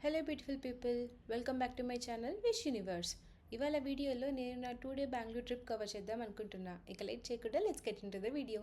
Hello beautiful people, welcome back to my channel Wish universe. ఇవాళ వీడియోలో నేను నా 2 డే బెంగళూరు ట్రిప్ కవర్ చేద్దాం అనుకుంటున్నా. ఇక లేట్ చేయకుండా let's get into the video.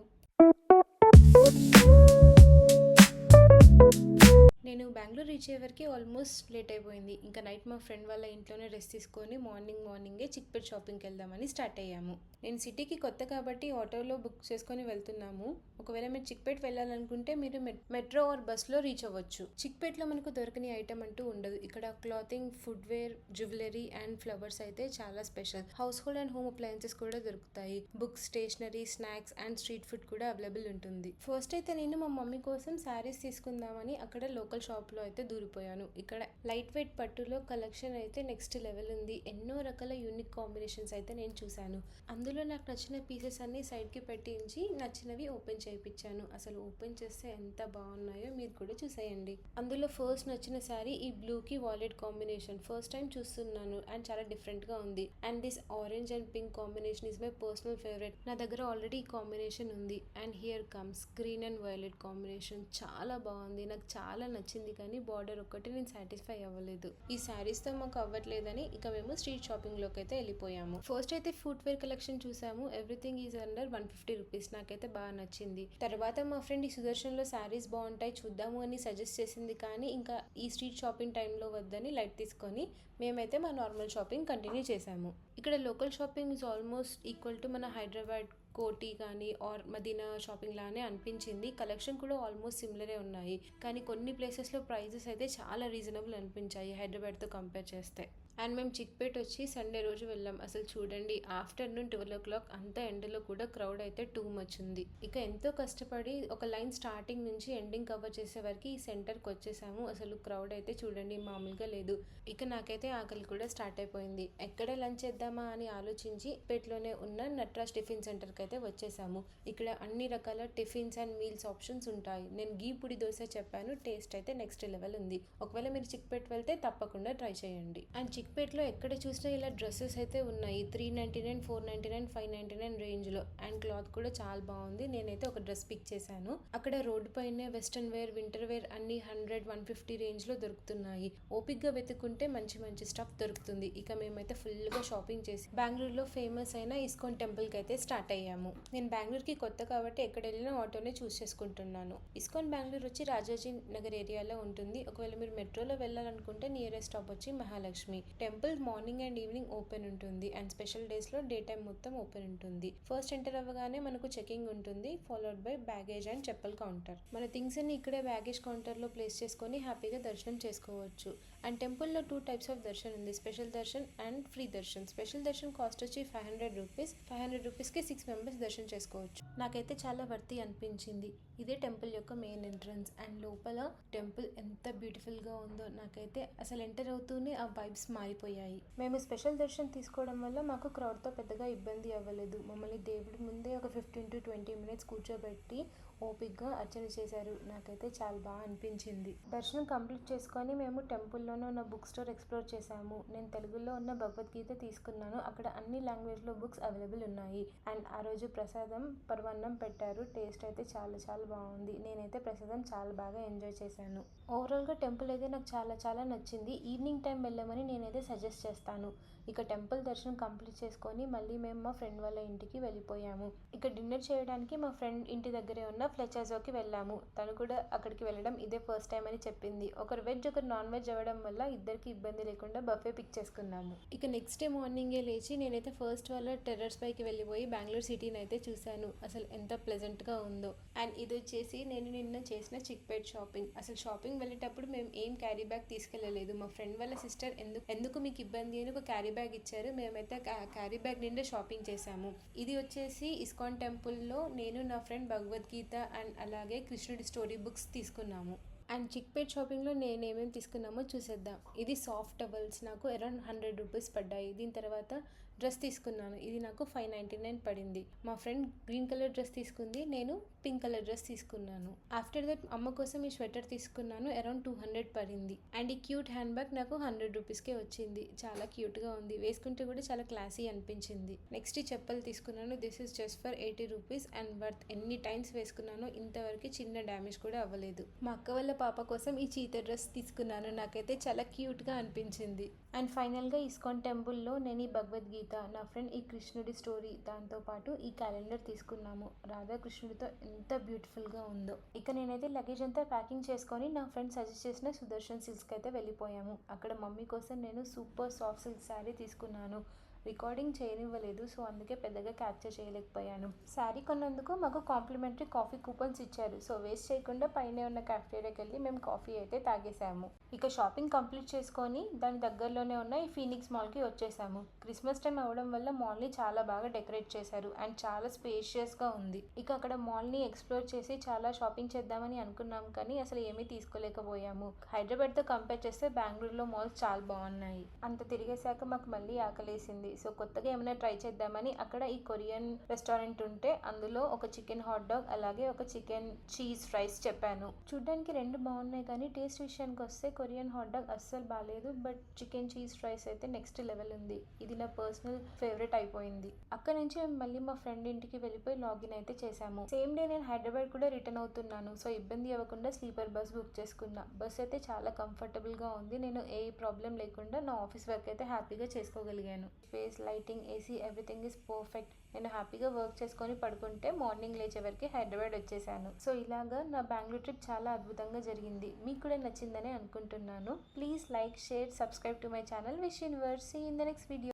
నేను బెంగళూరు రీచ్ అయ్యే వరకు ఆల్మోస్ట్ లేట్ అయిపోయింది. ఇంకా నైట్ మా ఫ్రెండ్ వాళ్ళ ఇంట్లోనే రెస్ట్ తీసుకొని మార్నింగే చిక్పేట్ షాపింగ్కి వెళ్దామని స్టార్ట్ అయ్యాము. నేను సిటీకి కొత్త కాబట్టి ఆటోలో బుక్ చేసుకొని వెళ్తున్నాము. ఒకవేళ మీరు చిక్పేట్ వెళ్ళాలనుకుంటే మీరు మెట్రో ఆర్ బస్లో రీచ్ అవ్వచ్చు. చిక్పేట్లో మనకు దొరకని ఐటమ్ అంటూ ఉండదు. ఇక్కడ clothing, footwear, jewellery and flowers అయితే చాలా special. Household and home appliances కూడా దొరుకుతాయి. Books, stationery, snacks and street food కూడా అవైలబుల్ ఉంటుంది. ఫస్ట్ అయితే నేను మా మమ్మీ కోసం శారీస్ తీసుకుందామని అక్కడ లోకల్ షాప్లో అయితే దూరిపోయాను. ఇక్కడ లైట్ వెయిట్ పట్టులో కలెక్షన్ అయితే నెక్స్ట్ లెవెల్ ఉంది. ఎన్నో రకాల యూనిక్ కాంబినేషన్స్ అయితే నేను చూశాను. అందులో నాకు నచ్చిన పీసెస్ అన్ని సైడ్కి పెట్టించి నచ్చినవి ఓపెన్ చేయించాను. అసలు ఓపెన్ చేస్తే ఎంత బాగున్నాయో మీరు కూడా చూసేయండి. అందులో ఫస్ట్ నచ్చిన శారీ ఈ బ్లూకి వాలెట్ కాంబినేషన్. ఫస్ట్ టైం చూస్తున్నాను అండ్ చాలా డిఫరెంట్గా ఉంది. And this orange and pink combination is my personal favourite. నా దగ్గర ఆల్రెడీ ఈ కాంబినేషన్ ఉంది. And here comes green and violet combination. చాలా బాగుంది, నాకు చాలా నచ్చింది. కానీ బార్డర్ ఒక్కటి నేను సాటిస్ఫై అవ్వలేదు. ఈ శారీస్తో మాకు అవ్వట్లేదని ఇక మేము స్ట్రీట్ షాపింగ్లోకి అయితే వెళ్ళిపోయాము. ఫస్ట్ అయితే ఫుట్వేర్ కలెక్షన్ చూసాము. Everything is under 150 rupees. నాకైతే బాగా నచ్చింది. తర్వాత మా ఫ్రెండ్ ఈ సుదర్శన్లో శారీస్ బాగుంటాయి చూద్దాము అని సజెస్ట్ చేసింది. కానీ ఇంకా ఈ స్ట్రీట్ షాపింగ్ టైంలో వద్దని లైట్ తీసుకొని మేమైతే మా నార్మల్ షాపింగ్ కంటిన్యూ చేసాము. ఇక్కడ local shopping is almost equal to మన హైదరాబాద్ కోటి కానీ ఆర్ మదీనా షాపింగ్ లానే అనిపించింది. కలెక్షన్ కూడా ఆల్మోస్ట్ సిమిలరే ఉన్నాయి. కానీ కొన్ని ప్లేసెస్లో ప్రైజెస్ అయితే చాలా రీజనబుల్ అనిపించాయి హైదరాబాద్తో కంపేర్ చేస్తే. అండ్ మేము చిక్పేట్ వచ్చి సండే రోజు వెళ్ళాం. అసలు చూడండి, ఆఫ్టర్నూన్ 12 o'clock అంత ఎండలో కూడా క్రౌడ్ అయితే టూ మచ్ ఉంది. ఇక ఎంతో కష్టపడి ఒక లైన్ స్టార్టింగ్ నుంచి ఎండింగ్ కవర్ చేసే వరకు ఈ సెంటర్కి వచ్చేసాము. అసలు క్రౌడ్ అయితే చూడండి మామూలుగా లేదు. ఇక నాకైతే ఆకలి కూడా స్టార్ట్ అయిపోయింది. ఎక్కడ లంచ్ చేద్దామా అని ఆలోచించి పేట్లోనే ఉన్న నట్రాజ్ టిఫిన్ సెంటర్కి అయితే వచ్చేసాము. ఇక్కడ అన్ని రకాల టిఫిన్స్ అండ్ మీల్స్ ఆప్షన్స్ ఉంటాయి. నేను గీ పొడి దోశ చెప్పాను, టేస్ట్ అయితే నెక్స్ట్ లెవెల్ ఉంది. ఒకవేళ మీరు చిక్పేట్ వెళ్తే తప్పకుండా ట్రై చేయండి. అండ్ చిక్పేట్లో ఎక్కడ చూసినా ఇలా డ్రెస్సెస్ అయితే ఉన్నాయి. 399, 499, 599 రేంజ్లో. అండ్ క్లాత్ కూడా చాలా బాగుంది. నేనైతే ఒక డ్రెస్ పిక్ చేశాను. అక్కడ రోడ్డు పైనే వెస్ట్రన్ వేర్, వింటర్ వేర్ అన్ని 100, 150 రేంజ్లో దొరుకుతున్నాయి. ఓపిక్గా వెతుక్కుంటే మంచి మంచి స్టఫ్ దొరుకుతుంది. ఇక మేమైతే ఫుల్గా షాపింగ్ చేసి బెంగళూరులో ఫేమస్ అయిన ఇస్కాన్ టెంపుల్కి అయితే స్టార్ట్ అయ్యాము. నేను బెంగళూరుకి కొత్త కాబట్టి ఎక్కడ వెళ్ళినా ఆటోనే చూస్ చేసుకుంటున్నాను. ఇస్కాన్ బెంగళూరు వచ్చి రాజాజీ నగర్ ఏరియాలో ఉంటుంది. ఒకవేళ మీరు మెట్రోలో వెళ్ళాలనుకుంటే నియరెస్ట్ స్టాప్ వచ్చి Mahalakshmi. Temple morning and evening open ఉంటుంది. అండ్ స్పెషల్ డేస్లో డే టైం మొత్తం ఓపెన్ ఉంటుంది. ఫస్ట్ ఎంటర్ అవ్వగానే మనకు చెకింగ్ ఉంటుంది, followed by baggage and chappal counter. మన థింగ్స్ అన్ని ఇక్కడే బ్యాగేజ్ కౌంటర్లో ప్లేస్ చేసుకొని హ్యాపీగా దర్శనం చేసుకోవచ్చు. అండ్ టెంపుల్లో 2 types ఆఫ్ దర్శన్ ఉంది, special Darshan and free Darshan. Special Darshan cost వచ్చి 500 రూపీస్. 500 రూపీస్కి 6 మెంబర్స్ దర్శనం చేసుకోవచ్చు. నాకైతే చాలా వర్తి అనిపించింది. ఇదే టెంపుల్ యొక్క మెయిన్ ఎంట్రన్స్. అండ్ లోపల టెంపుల్ ఎంత బ్యూటిఫుల్గా ఉందో, నాకైతే అసలు ఎంటర్ అవుతూనే ఆ వైబ్స్ మారిపోయాయి. మేము స్పెషల్ దర్శనం తీసుకోవడం వల్ల మాకు క్రౌడ్తో పెద్దగా ఇబ్బంది అవ్వలేదు. మమ్మల్ని దేవుడి ముందే ఒక 15 to 20 minutes కూర్చోబెట్టి ఓపిక్గా అర్చన చేశారు. నాకైతే చాలా బాగా అనిపించింది. దర్శనం కంప్లీట్ చేసుకొని మేము టెంపుల్లోనే ఉన్న బుక్ స్టోర్ ఎక్స్ప్లోర్ చేశాము. నేను తెలుగులో ఉన్న భగవద్గీత తీసుకున్నాను. అక్కడ అన్ని లాంగ్వేజ్లో బుక్స్ అవైలబుల్ ఉన్నాయి. అండ్ ఆ రోజు ప్రసాదం పరమాన్నం పెట్టారు. టేస్ట్ అయితే చాలా చాలా బాగుంది. నేనైతే ప్రసాదం చాలా బాగా ఎంజాయ్ చేశాను. ఓవరాల్గా టెంపుల్ అయితే నాకు చాలా చాలా నచ్చింది. ఈవినింగ్ టైం వెళ్ళమని నేనైతే సజెస్ట్ చేస్తాను. ఇక టెంపుల్ దర్శనం కంప్లీట్ చేసుకొని మళ్ళీ మేము మా ఫ్రెండ్ వాళ్ళ ఇంటికి వెళ్ళిపోయాము. ఇక డిన్నర్ చేయడానికి మా ఫ్రెండ్ ఇంటి దగ్గరే ఉన్న ఫ్లెచర్స్కి వెళ్ళాము. తను కూడా అక్కడికి వెళ్ళడం ఇదే ఫస్ట్ టైం అని చెప్పింది. ఒకరు వెజ్ ఒకరు నాన్ వెజ్ అవ్వడం వల్ల ఇద్దరికి ఇబ్బంది లేకుండా బఫే పిక్ చేసుకున్నాము. ఇక నెక్స్ట్ డే మార్నింగే లేచి నేనైతే ఫస్ట్ వాళ్ళ టెర్రస్ పైకి వెళ్ళిపోయి బెంగళూరు సిటీని అయితే చూశాను. అసలు ఎంత ప్లెజెంట్గా ఉందో. అండ్ ఇది వచ్చేసి నేను నిన్న చేసిన చిక్పేట్ షాపింగ్. అసలు షాపింగ్ వెళ్ళేటప్పుడు మేము ఏం క్యారీ బ్యాగ్ తీసుకెళ్ళలేదు. మా ఫ్రెండ్ వాళ్ళ సిస్టర్ ఎందుకు మీకు ఇబ్బంది అని ఒక క్యారీ బ్యాగ్ ఇచ్చారు. మేమైతే క్యారీ బ్యాగ్ నిండా షాపింగ్ చేశాము. ఇది వచ్చేసి ఇస్కాన్ టెంపుల్లో నేను నా ఫ్రెండ్ భగవద్గీత అండ్ అలాగే కృష్ణుడి స్టోరీ బుక్స్ తీసుకున్నాము. అండ్ చిక్పేట్ షాపింగ్లో నేనేమేమి తీసుకున్నామో చూసేద్దాం. ఇది సాఫ్ట్ టవల్స్ నాకు అరౌండ్ 100 రూపీస్ పడ్డాయి. దీని తర్వాత డ్రెస్ తీసుకున్నాను. ఇది నాకు 599 పడింది. మా ఫ్రెండ్ గ్రీన్ కలర్ డ్రెస్ తీసుకుంది, నేను పింక్ కలర్ డ్రెస్ తీసుకున్నాను. ఆఫ్టర్ దట్ అమ్మ కోసం ఈ స్వెటర్ తీసుకున్నాను, అరౌండ్ 200 పడింది. అండ్ ఈ క్యూట్ హ్యాండ్ బ్యాగ్ నాకు 100 రూపీస్కే వచ్చింది. చాలా క్యూట్గా ఉంది, వేసుకుంటే కూడా చాలా క్లాసీ అనిపించింది. నెక్స్ట్ ఈ చెప్పులు తీసుకున్నాను. This is just for 80 rupees and worth. ఎన్ని టైమ్స్ వేసుకున్నానో ఇంతవరకు చిన్న డ్యామేజ్ కూడా అవ్వలేదు. మా అక్క వాళ్ళ పాప కోసం ఈ చీత డ్రెస్ తీసుకున్నాను, నాకైతే చాలా క్యూట్గా అనిపించింది. అండ్ ఫైనల్గా ఇస్కాన్ టెంపుల్లో నేను ఈ భగవద్గీత, నా ఫ్రెండ్ ఈ కృష్ణుడి స్టోరీ, దాంతోపాటు ఈ క్యాలెండర్ తీసుకున్నాము. రాధాకృష్ణుడితో ఎంత బ్యూటిఫుల్గా ఉందో. ఇక నేనైతే లగేజ్ అంతా ప్యాకింగ్ చేసుకొని నా ఫ్రెండ్ సజెస్ట్ చేసిన సుదర్శన్ సిల్క్స్కి అయితే వెళ్ళిపోయాము. అక్కడ మమ్మీ కోసం నేను సూపర్ సాఫ్ట్ సిల్క్ శారీ తీసుకున్నాను. రికార్డింగ్ చేయనివ్వలేదు, సో అందుకే పెద్దగా క్యాప్చర్ చేయలేకపోయాను. శారీ కొన్నందుకు మాకు కాంప్లిమెంటరీ కాఫీ కూపన్స్ ఇచ్చారు. సో వేస్ట్ చేయకుండా పైన ఉన్న క్యాఫ్టేరియాకి వెళ్ళి మేము కాఫీ అయితే తాగేసాము. ఇక షాపింగ్ కంప్లీట్ చేసుకొని దాని దగ్గరలోనే ఉన్న ఈ ఫీనిక్స్ మాల్కి వచ్చేసాము. క్రిస్మస్ టైం అవ్వడం వల్ల మాల్ని చాలా బాగా డెకరేట్ చేశారు అండ్ చాలా స్పేషియస్గా ఉంది. ఇక అక్కడ మాల్ని ఎక్స్ప్లోర్ చేసి చాలా షాపింగ్ చేద్దామని అనుకున్నాం, కానీ అసలు ఏమీ తీసుకోలేకపోయాము. హైదరాబాద్తో కంపేర్ చేస్తే బెంగళూరులో మాల్స్ చాలా బాగున్నాయి. అంత తిరిగేశాక మాకు మళ్ళీ ఆకలేసింది. సో కొత్తగా ఏమైనా ట్రై చేద్దామని అక్కడ ఈ కొరియన్ రెస్టారెంట్ ఉంటే అందులో ఒక చికెన్ హాట్ డాగ్ అలాగే ఒక చికెన్ చీజ్ ఫ్రైస్ చెప్పాను. చూడ్డానికి రెండు బాగున్నాయి, కానీ టేస్ట్ విషయానికి వస్తే కొరియన్ హాట్ డాగ్ అస్సలు బాగాలేదు. బట్ చికెన్ చీజ్ ఫ్రైస్ అయితే నెక్స్ట్ లెవెల్ ఉంది. ఇది నా పర్సనల్ ఫేవరెట్ అయిపోయింది. అక్కడ నుంచి మేము మళ్ళీ మా ఫ్రెండ్ ఇంటికి వెళ్ళిపోయి లాగిన్ అయితే చేసాము. సేమ్ డే నేను హైదరాబాద్ కూడా రిటర్న్ అవుతున్నాను. సో ఇబ్బంది అవ్వకుండా స్లీపర్ బస్ బుక్ చేసుకున్నా. బస్ అయితే చాలా కంఫర్టబుల్గా ఉంది. నేను ఏ ప్రాబ్లం లేకుండా నా ఆఫీస్ వర్క్ అయితే హ్యాపీగా చేసుకోగలిగాను. Space, lighting, AC, everything is perfect. నేను హ్యాపీగా వర్క్ చేసుకొని పడుకుంటే మార్నింగ్ లేచే వరకు హైదరాబాద్ వచ్చేసాను. సో ఇలాగా నా బెంగళూరు ట్రిప్ చాలా అద్భుతంగా జరిగింది. మీకు కూడా నచ్చిందని అనుకుంటున్నాను. Please like, share, subscribe to my channel Wish Universe. See in the next video.